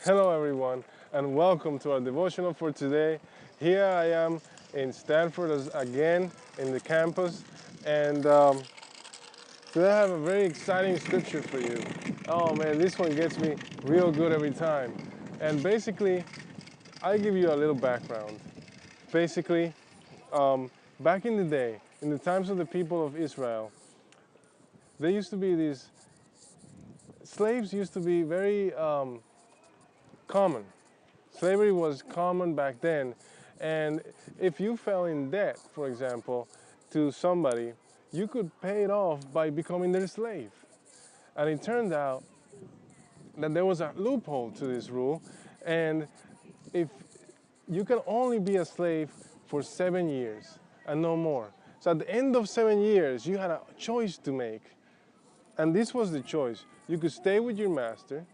Hello everyone and welcome to our devotional for today. Here I am in Stanford again in the campus and today I have a very exciting scripture for you. Oh man, this one gets me real good every time. And basically, I give you a little background. Basically, back in the day, in the times of the people of Israel, there used to be these slaves used to be very common. Slavery was common back then, and if you fell in debt, for example, to somebody, you could pay it off by becoming their slave. And it turned out that there was a loophole to this rule, and if you can only be a slave for 7 years and no more. So at the end of 7 years, you had a choice to make. And this was the choice. You could stay with your master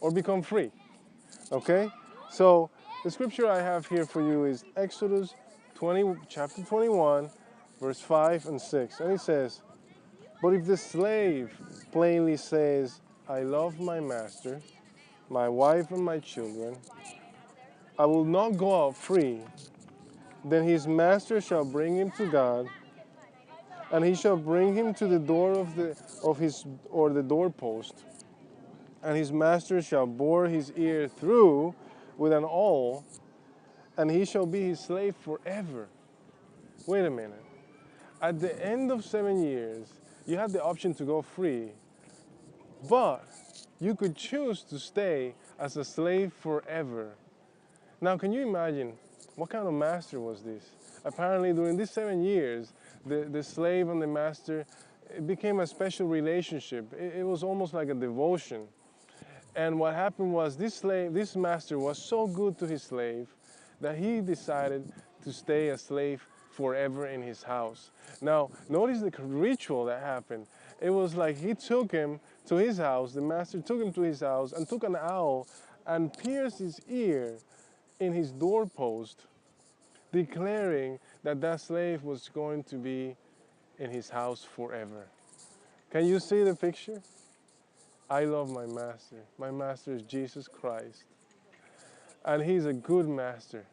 or become free. Okay? So the scripture I have here for you is Exodus 20, chapter 21, verse 5 and 6. And it says, "But if the slave plainly says, 'I love my master, my wife and my children, I will not go out free,' then his master shall bring him to God, and he shall bring him to the door of the doorpost, and his master shall bore his ear through with an awl, and he shall be his slave forever." Wait a minute. At the end of 7 years, you had the option to go free, but you could choose to stay as a slave forever. Now, can you imagine what kind of master was this? Apparently, during these 7 years, the slave and the master, it became a special relationship. It was almost like a devotion. And what happened was this master was so good to his slave that he decided to stay a slave forever in his house. Now, notice the ritual that happened. It was like he took him to his house, the master took him to his house and took an owl and pierced his ear in his doorpost, declaring that that slave was going to be in his house forever. Can you see the picture? I love my master. My master is Jesus Christ. And he's a good master.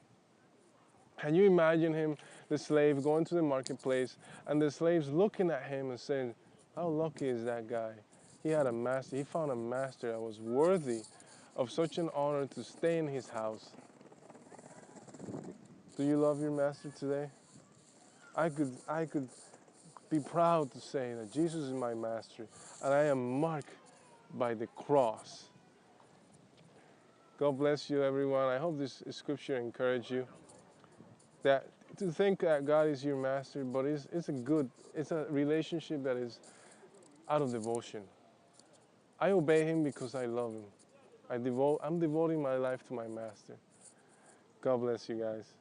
Can you imagine him, the slave, going to the marketplace and the slaves looking at him and saying, "How lucky is that guy? He had a master. He found a master that was worthy of such an honor to stay in his house." Do you love your master today? I could be proud to say that Jesus is my master and I am marked by the cross. God bless you, everyone. I hope this scripture encouraged you that to think that God is your master, but it's a relationship that is out of devotion. I obey him because I love him. I'm devoting my life to my master. God bless you guys.